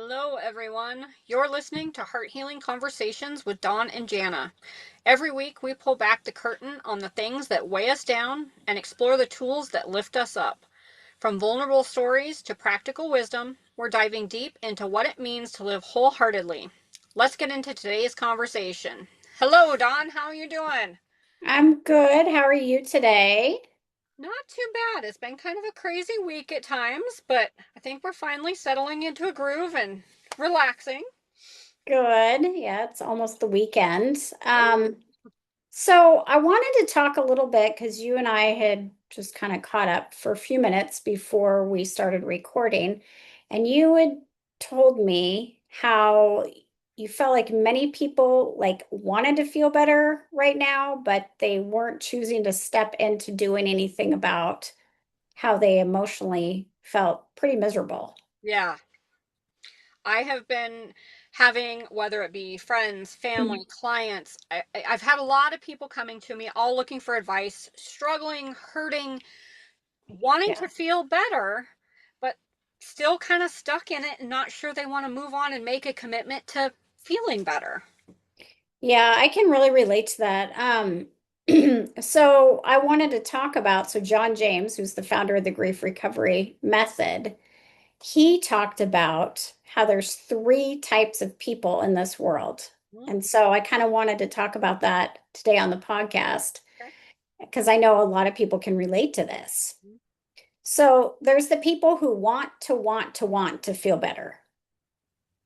Hello, everyone. You're listening to Heart Healing Conversations with Dawn and Janna. Every week, we pull back the curtain on the things that weigh us down and explore the tools that lift us up. From vulnerable stories to practical wisdom, we're diving deep into what it means to live wholeheartedly. Let's get into today's conversation. Hello, Dawn. How are you doing? I'm good. How are you today? Not too bad. It's been kind of a crazy week at times, but I think we're finally settling into a groove and relaxing. Good. Yeah, it's almost the weekend. So I wanted to talk a little bit because you and I had just kind of caught up for a few minutes before we started recording, and you had told me how you felt like many people like wanted to feel better right now, but they weren't choosing to step into doing anything about how they emotionally felt pretty miserable. Yeah, I have been having, whether it be friends, family, clients, I've had a lot of people coming to me, all looking for advice, struggling, hurting, wanting Yeah. to feel better, but still kind of stuck in it and not sure they want to move on and make a commitment to feeling better. Yeah, I can really relate to that. So I wanted to talk about, so John James, who's the founder of the grief recovery method, he talked about how there's three types of people in this world. Mm, And so I kind of wanted to talk about that today on the podcast okay. because I know a lot of people can relate to this. Mm, So there's the people who want to feel better.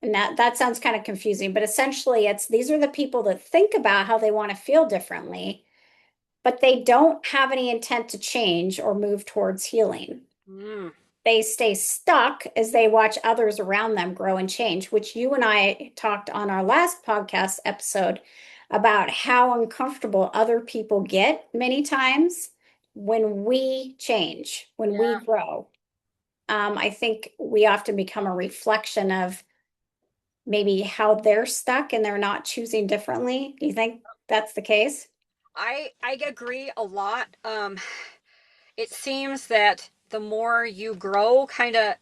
And that sounds kind of confusing, but essentially it's these are the people that think about how they want to feel differently, but they don't have any intent to change or move towards healing. mm, They stay stuck as they watch others around them grow and change, which you and I talked on our last podcast episode about how uncomfortable other people get many times when we change, when we yeah. grow. I think we often become a reflection of maybe how they're stuck and they're not choosing differently. Do you think that's the case? I agree a lot. It seems that the more you grow, kind of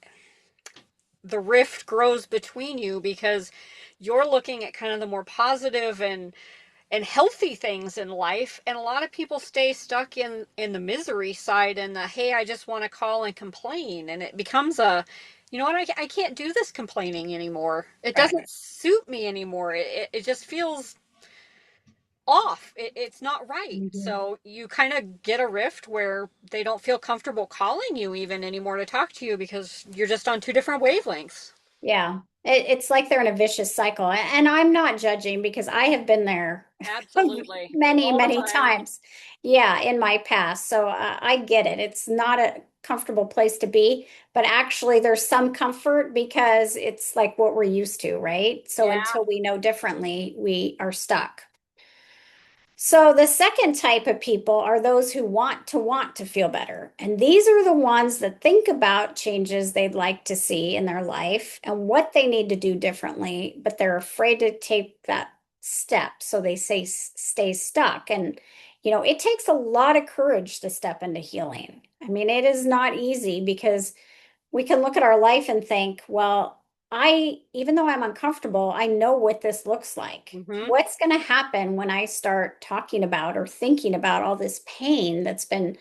the rift grows between you because you're looking at kind of the more positive and healthy things in life, and a lot of people stay stuck in the misery side and the hey, I just want to call and complain, and it becomes a you know what, I can't do this complaining anymore, it Right. doesn't suit me anymore, it just feels off, it's not right, Mhm. so you kind of get a rift where they don't feel comfortable calling you even anymore to talk to you because you're just on two different wavelengths. Yeah. It's like they're in a vicious cycle. And I'm not judging because I have been there Absolutely. many, All the many time. times. Yeah, in my past. So I get it. It's not a comfortable place to be, but actually there's some comfort because it's like what we're used to, right? So Yeah. until we know differently, we are stuck. So the second type of people are those who want to feel better. And these are the ones that think about changes they'd like to see in their life and what they need to do differently, but they're afraid to take that step. So they say stay stuck. And it takes a lot of courage to step into healing. I mean, it is not easy because we can look at our life and think, well, even though I'm uncomfortable, I know what this looks like. Mm-hmm. What's going to happen when I start talking about or thinking about all this pain that's been,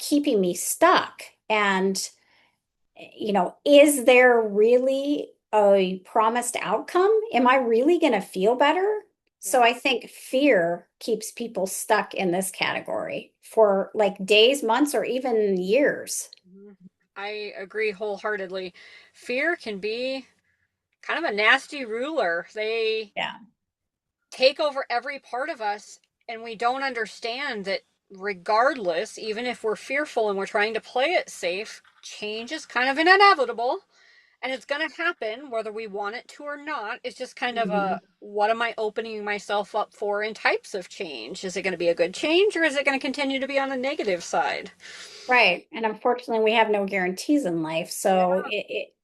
keeping me stuck? And, is there really a promised outcome? Am I really going to feel better? So Yeah. I think fear keeps people stuck in this category for like days, months, or even years. Mhm. I agree wholeheartedly. Fear can be kind of a nasty ruler. They Yeah. take over every part of us, and we don't understand that regardless, even if we're fearful and we're trying to play it safe, change is kind of inevitable. And it's going to happen whether we want it to or not. It's just kind of a Mhm. what am I opening myself up for in types of change? Is it going to be a good change, or is it going to continue to be on the negative side? Right. And unfortunately, we have no guarantees in life. Yeah. So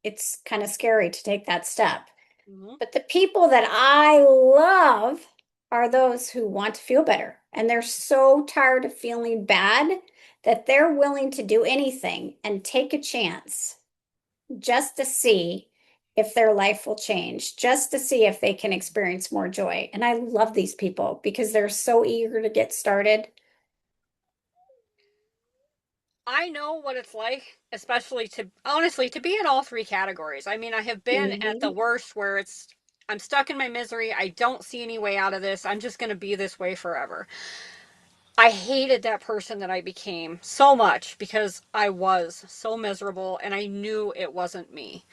it's kind of scary to take that step. Mm-hmm. But the people that I love are those who want to feel better. And they're so tired of feeling bad that they're willing to do anything and take a chance just to see if their life will change, just to see if they can experience more joy. And I love these people because they're so eager to get started. I know what it's like, especially to honestly to be in all three categories. I mean, I have been at the Mhm. worst where I'm stuck in my misery. I don't see any way out of this. I'm just going to be this way forever. I hated that person that I became so much because I was so miserable and I knew it wasn't me.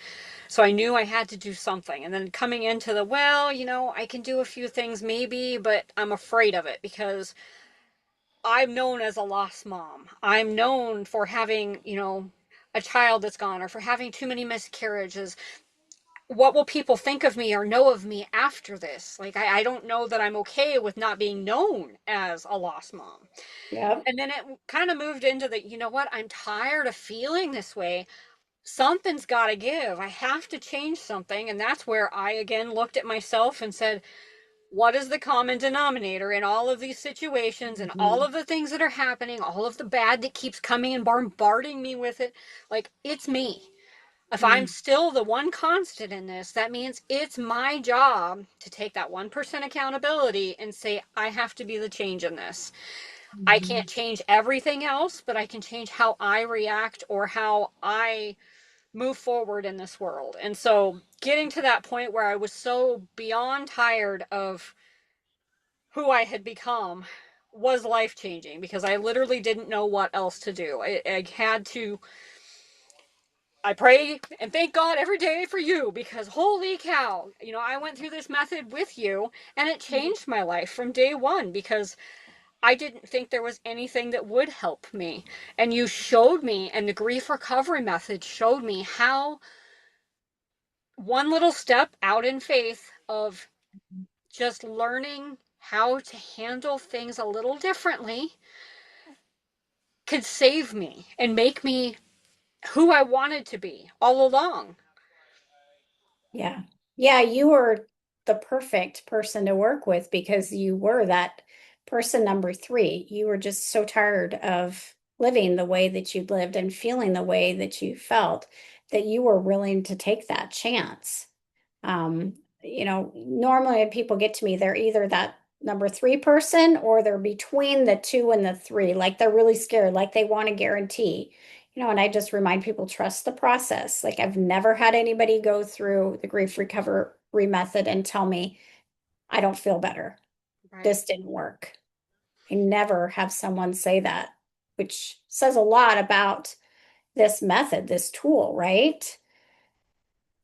So I knew I had to do something. And then coming into the, well, I can do a few things maybe, but I'm afraid of it because I'm known as a lost mom. I'm known for having, a child that's gone or for having too many miscarriages. What will people think of me or know of me after this? Like, I don't know that I'm okay with not being known as a lost mom. Yep. And then it kind of moved into the, you know what? I'm tired of feeling this way. Something's got to give. I have to change something. And that's where I again looked at myself and said, what is the common denominator in all of these situations and all Mhm. of the things that are happening, all of the bad that keeps coming and bombarding me with it? Like, it's me. If I'm Mhm. still the one constant in this, that means it's my job to take that 1% accountability and say, I have to be the change in this. I can't Mhm. change everything else, but I can change how I react or how I move forward in this world. And so getting to that point where I was so beyond tired of who I had become was life changing because I literally didn't know what else to do. I had to, I pray and thank God every day for you because holy cow, I went through this method with you and it changed my life from day one because I didn't think there was anything that would help me. And you showed me, and the grief recovery method showed me how one little step out in faith of just learning how to handle things a little differently could save me and make me who I wanted to be all along. Yeah. Yeah, you were the perfect person to work with because you were that person number three. You were just so tired of living the way that you lived and feeling the way that you felt that you were willing to take that chance. Normally when people get to me, they're either that number three person or they're between the two and the three, like they're really scared, like they want a guarantee. And I just remind people trust the process. Like I've never had anybody go through the grief recovery method and tell me, I don't feel better. Right. This didn't work. I never have someone say that, which says a lot about this method, this tool, right?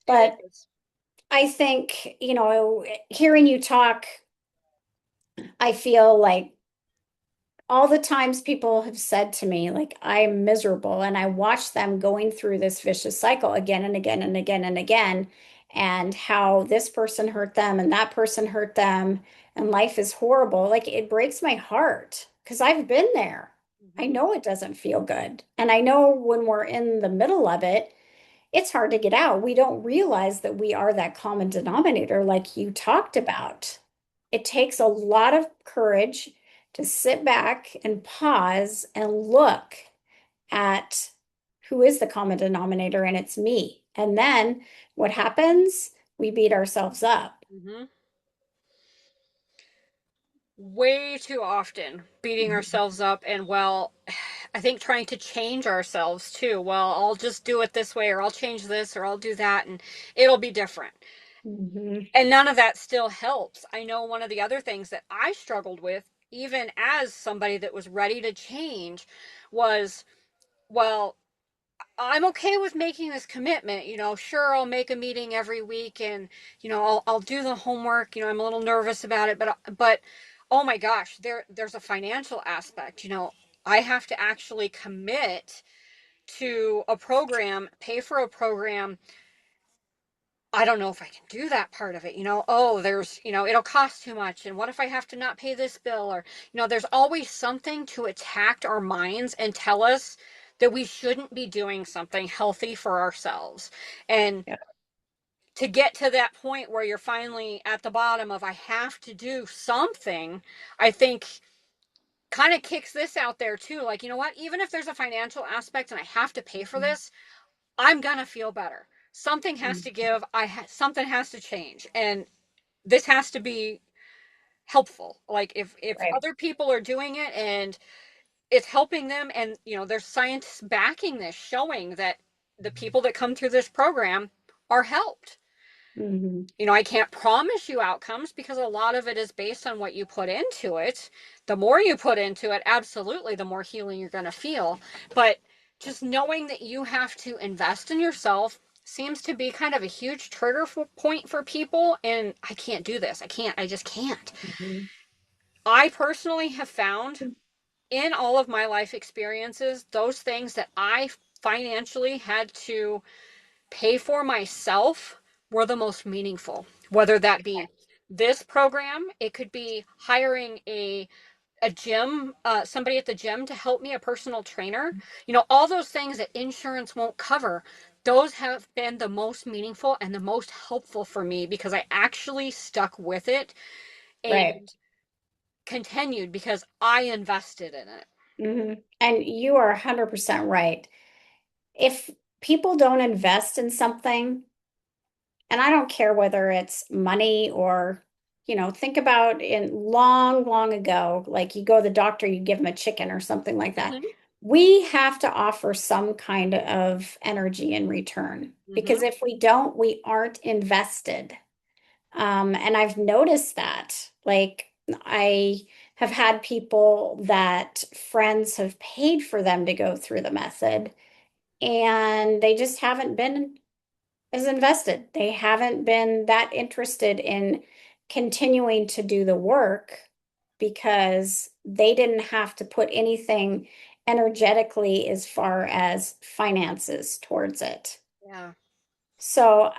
It But is. I think, hearing you talk, I feel like all the times people have said to me, like, I'm miserable, and I watch them going through this vicious cycle again and again and again and again, and how this person hurt them and that person hurt them, and life is horrible. Like, it breaks my heart because I've been there. I Mm-hmm. know it doesn't feel good. And I know when we're in the middle of it, it's hard to get out. We don't realize that we are that common denominator, like you talked about. It takes a lot of courage to sit back and pause and look at who is the common denominator, and it's me. And then what happens? We beat ourselves up. Mm-hmm. Way too often beating ourselves up and, well, I think trying to change ourselves too. Well, I'll just do it this way or I'll change this or I'll do that and it'll be different. Mhm. And none of that still helps. I know one of the other things that I struggled with, even as somebody that was ready to change, was, well, I'm okay with making this commitment. Sure, I'll make a meeting every week and, I'll do the homework. I'm a little nervous about it, but oh my gosh, there's a financial aspect. I have to actually commit to a program, pay for a program. I don't know if I can do that part of it. Oh, it'll cost too much. And what if I have to not pay this bill? Or, there's always something to attack our minds and tell us that we shouldn't be doing something healthy for ourselves. And Yeah. to get to that point where you're finally at the bottom of, I have to do something, I think kind of kicks this out there too. Like, you know what? Even if there's a financial aspect and I have to pay for this, I'm going to feel better something has to give. Something has to change, and this has to be helpful. Like if Right. other people are doing it and it's helping them, and there's scientists backing this, showing that the people that come through this program are helped. Hmm. I can't promise you outcomes because a lot of it is based on what you put into it. The more you put into it, absolutely, the more healing you're going to feel. But just knowing that you have to invest in yourself seems to be kind of a huge trigger point for people. And I can't do this. I just can't. Hmm. I personally have found in all of my life experiences, those things that I financially had to pay for myself were the most meaningful. Whether that be this program, it could be hiring a gym, somebody at the gym to help me, a personal trainer. All those things that insurance won't cover. Those have been the most meaningful and the most helpful for me because I actually stuck with it Right. and continued because I invested in it. Hmm. And you are 100% right. If people don't invest in something, and I don't care whether it's money or, think about in long, long ago, like you go to the doctor, you give them a chicken or something like that. Mm-hmm. We have to offer some kind of energy in return because Mm-hmm. if we don't, we aren't invested. And I've noticed that. Like, I have had people that friends have paid for them to go through the method, and they just haven't been as invested. They haven't been that interested in continuing to do the work because they didn't have to put anything energetically as far as finances towards it. Yeah. So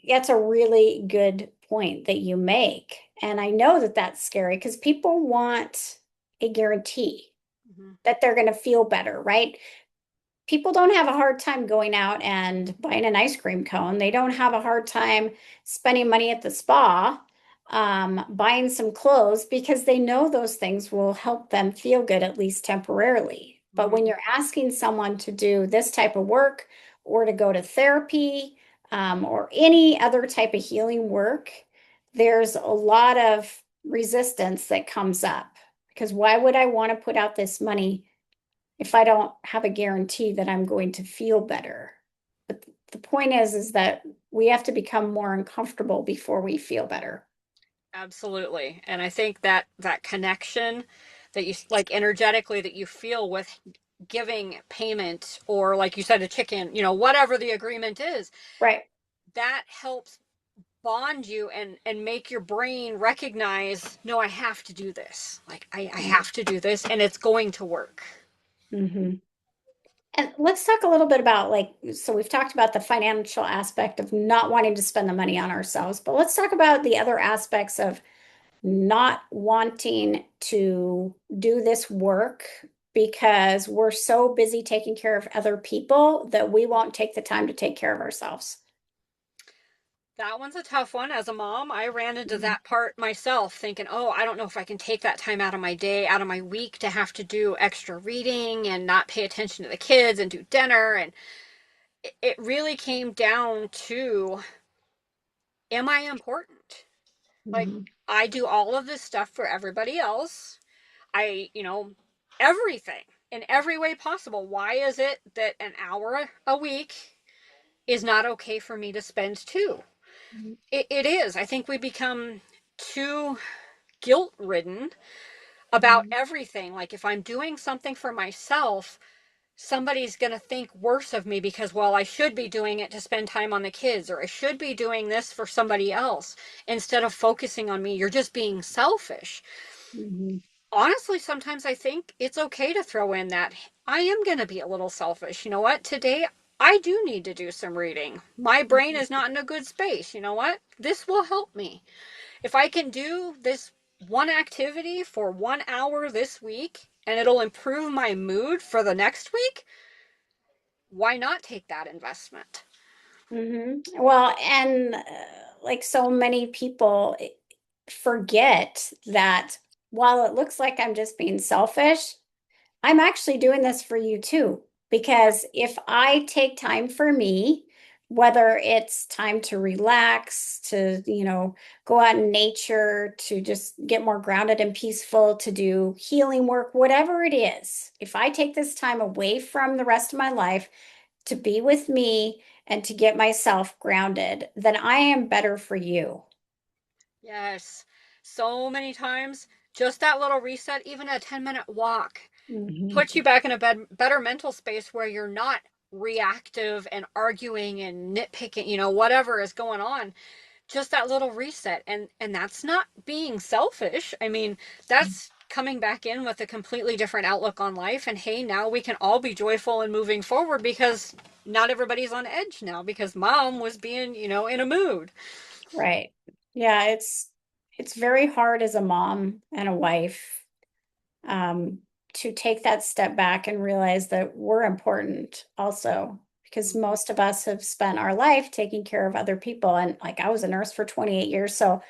that's a really good point that you make. And I know that that's scary because people want a guarantee Mm-hmm. that they're going to feel better, right? People don't have a hard time going out and buying an ice cream cone. They don't have a hard time spending money at the spa, buying some clothes because they know those things will help them feel good, at least temporarily. But when Mm-hmm. you're asking someone to do this type of work or to go to therapy, or any other type of healing work, there's a lot of resistance that comes up because why would I want to put out this money if I don't have a guarantee that I'm going to feel better? But the point is that we have to become more uncomfortable before we feel better. Absolutely. And I think that that connection that you like energetically that you feel with giving payment, or like you said, a chicken, whatever the agreement is, Right. that helps bond you and make your brain recognize, no, I have to do this. Like I have to do this and it's going to work. Mm-hmm. And let's talk a little bit about so we've talked about the financial aspect of not wanting to spend the money on ourselves, but let's talk about the other aspects of not wanting to do this work because we're so busy taking care of other people that we won't take the time to take care of ourselves. That one's a tough one. As a mom, I ran into Mhm. that part myself, thinking, oh, I don't know if I can take that time out of my day, out of my week to have to do extra reading and not pay attention to the kids and do dinner. And it really came down to, am I important? Like, Mhm. I do all of this stuff for everybody else. Everything in every way possible. Why is it that an hour a week is not okay for me to spend too? It is. I think we become too guilt ridden about Mhm. everything. Like, if I'm doing something for myself, somebody's going to think worse of me because, well, I should be doing it to spend time on the kids, or I should be doing this for somebody else instead of focusing on me. You're just being selfish. Mhm. Honestly, sometimes I think it's okay to throw in that I am going to be a little selfish. You know what? Today, I do need to do some reading. My brain is not in a good space. You know what? This will help me. If I can do this one activity for 1 hour this week and it'll improve my mood for the next week, why not take that investment? Well, and like so many people forget that while it looks like I'm just being selfish, I'm actually doing this for you too. Because if I take time for me, whether it's time to relax, to, go out in nature, to just get more grounded and peaceful, to do healing work, whatever it is. If I take this time away from the rest of my life to be with me and to get myself grounded, then I am better for you. Yes. So many times, just that little reset, even a 10-minute walk, Mhm. puts you back in a better mental space where you're not reactive and arguing and nitpicking, whatever is going on. Just that little reset. And that's not being selfish. I mean, that's coming back in with a completely different outlook on life. And hey, now we can all be joyful and moving forward because not everybody's on edge now because mom was being, in a mood. Right. Yeah, it's very hard as a mom and a wife um, to take that step back and realize that we're important also, because Mm-hmm. most of us have spent our life taking care of other people. And like I was a nurse for 28 years, so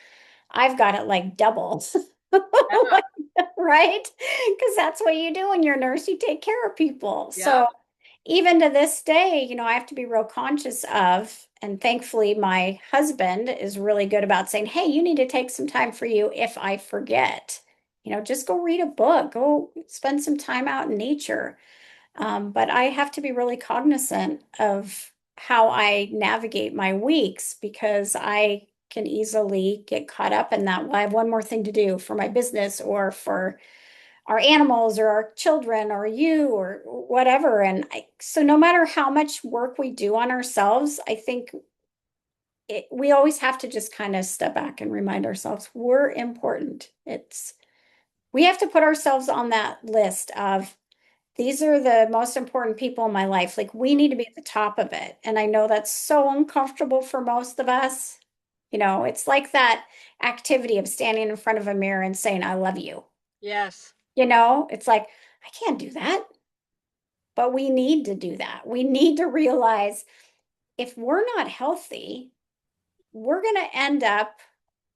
I've got it like doubled. Yeah. Right? Because that's what you do when you're a nurse, you take care of people. So Yep. even to this day, I have to be real conscious of, and thankfully my husband is really good about saying, hey, you need to take some time for you if I forget. Just go read a book, go spend some time out in nature. But I have to be really cognizant of how I navigate my weeks because I can easily get caught up in that. Well, I have one more thing to do for my business or for our animals or our children or you or whatever. So no matter how much work we do on ourselves, I think we always have to just kind of step back and remind ourselves we're important. We have to put ourselves on that list of these are the most important people in my life. Like we need to be at the top of it. And I know that's so uncomfortable for most of us. It's like that activity of standing in front of a mirror and saying, I love you. Yes. It's like, I can't do that, but we need to do that. We need to realize if we're not healthy, we're going to end up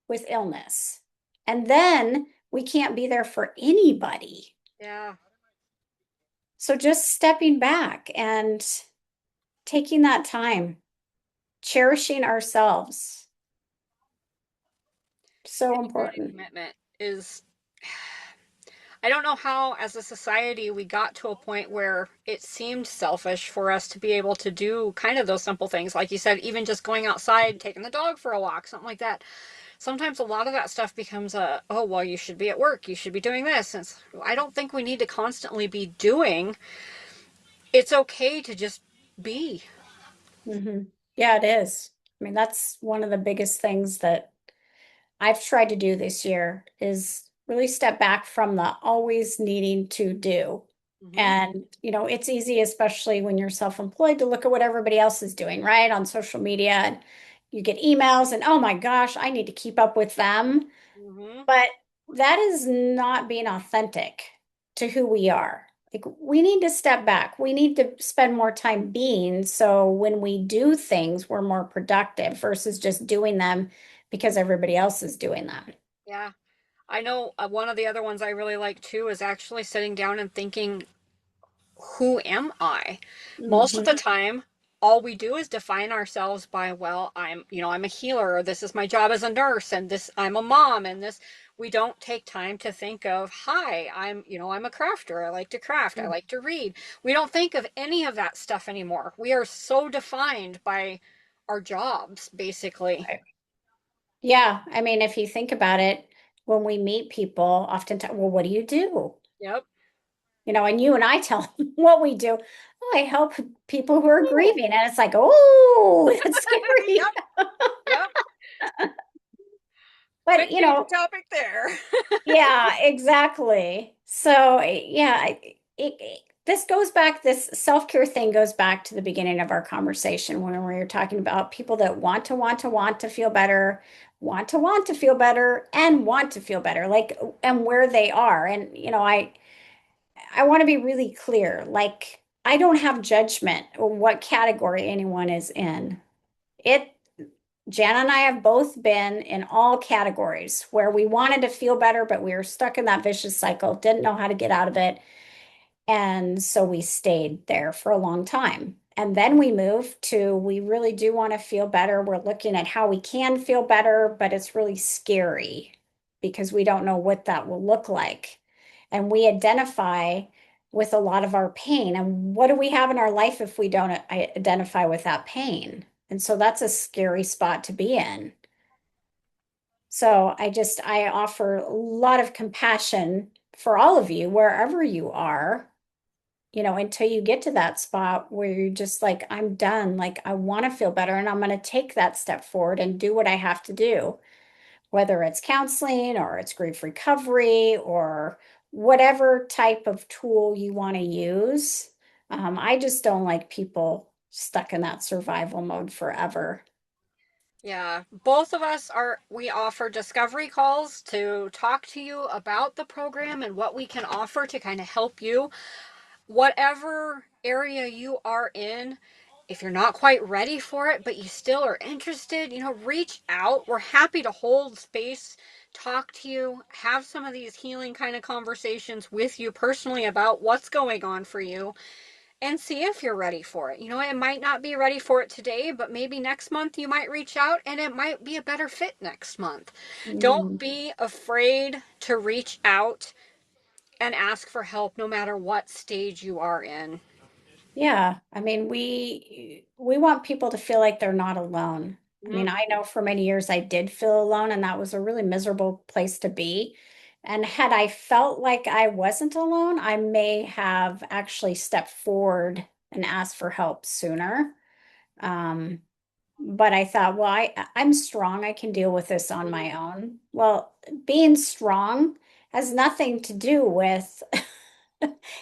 with illness. And then we can't be there for anybody. Yeah. So just stepping back and taking that time, cherishing ourselves, so Integrated important. commitment is, I don't know how, as a society, we got to a point where it seemed selfish for us to be able to do kind of those simple things. Like you said, even just going outside, taking the dog for a walk, something like that. Sometimes a lot of that stuff becomes oh, well, you should be at work, you should be doing this. And I don't think we need to constantly be doing. It's okay to just be. Hmm. Yeah, it is. I mean, that's one of the biggest things that I've tried to do this year is really step back from the always needing to do. Mm-hmm. And, it's easy, especially when you're self-employed, to look at what everybody else is doing, right? On social media, and you get emails and, oh my gosh, I need to keep up with them. Mm-hmm. But that is not being authentic to who we are. Like we need to step back. We need to spend more time being. So when we do things, we're more productive versus just doing them because everybody else is doing them. Yeah. I know one of the other ones I really like too is actually sitting down and thinking, who am I? Most of the Mhm. time, all we do is define ourselves by, well, I'm a healer, or this is my job as a nurse, and this, I'm a mom, and this, we don't take time to think of, hi, I'm a crafter. I like to craft. I like to read. We don't think of any of that stuff anymore. We are so defined by our jobs, basically. Right. Yeah, I mean, if you think about it, when we meet people, oftentimes, well, what do you do? Yep. And you and I tell them what we do. Oh, I help people who are Ooh. grieving. And it's like, oh, that's scary. Yep. Yep. But, Quick change of topic there. yeah, exactly. So, yeah, this goes back, this self-care thing goes back to the beginning of our conversation when we were talking about people that want to feel better, want to feel better, and want to feel better, like, and where they are. And, I want to be really clear. Like, I don't have judgment on what category anyone is in. It Jana and I have both been in all categories where we wanted to feel better, but we were stuck in that vicious cycle, didn't know how to get out of it. And so we stayed there for a long time. And then we move to we really do want to feel better. We're looking at how we can feel better, but it's really scary because we don't know what that will look like. And we identify with a lot of our pain. And what do we have in our life if we don't identify with that pain? And so that's a scary spot to be in. So I offer a lot of compassion for all of you, wherever you are, until you get to that spot where you're just like, I'm done. Like, I want to feel better and I'm going to take that step forward and do what I have to do, whether it's counseling or it's grief recovery or whatever type of tool you want to use. I just don't like people stuck in that survival mode forever. Yeah, both of us we offer discovery calls to talk to you about the program and what we can offer to kind of help you. Whatever area you are in, if you're not quite ready for it, but you still are interested, reach out. We're happy to hold space, talk to you, have some of these healing kind of conversations with you personally about what's going on for you and see if you're ready for it. It might not be ready for it today, but maybe next month you might reach out and it might be a better fit next month. Don't Mm. be afraid to reach out and ask for help no matter what stage you are in. Yeah, I mean, we want people to feel like they're not alone. I mean, Mm, I know for many years I did feel alone, and that was a really miserable place to be. And had I felt like I wasn't alone, I may have actually stepped forward and asked for help sooner. Um, but I thought, well, I'm strong. I can deal with this on mm, my own. Well, being strong has nothing to do with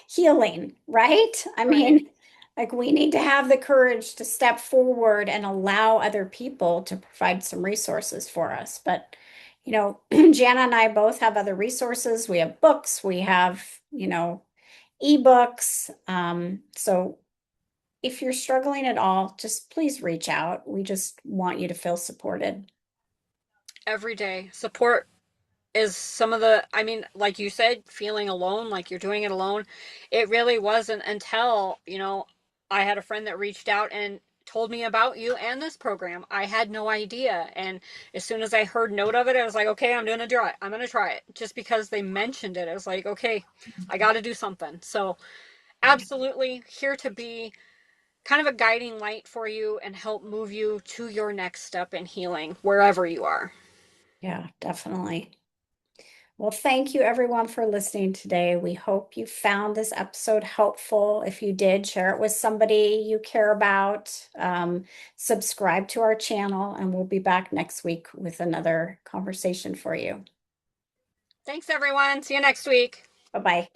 healing, right? I right. mean, like we need to have the courage to step forward and allow other people to provide some resources for us. But, Jana and I both have other resources. We have books, we have, ebooks. So if you're struggling at all, just please reach out. We just want you to feel supported. Every day. Support is some of the, I mean, like you said, feeling alone, like you're doing it alone. It really wasn't until, I had a friend that reached out and told me about you and this program. I had no idea. And as soon as I heard note of it, I was like, okay, I'm going to try it. I'm going to try it. Just because they mentioned it, I was like, okay, I got to do something. So, absolutely here to be kind of a guiding light for you and help move you to your next step in healing wherever you are. Yeah, definitely. Well, thank you everyone for listening today. We hope you found this episode helpful. If you did, share it with somebody you care about. Subscribe to our channel, and we'll be back next week with another conversation for you. Thanks, everyone. See you next week. Bye bye.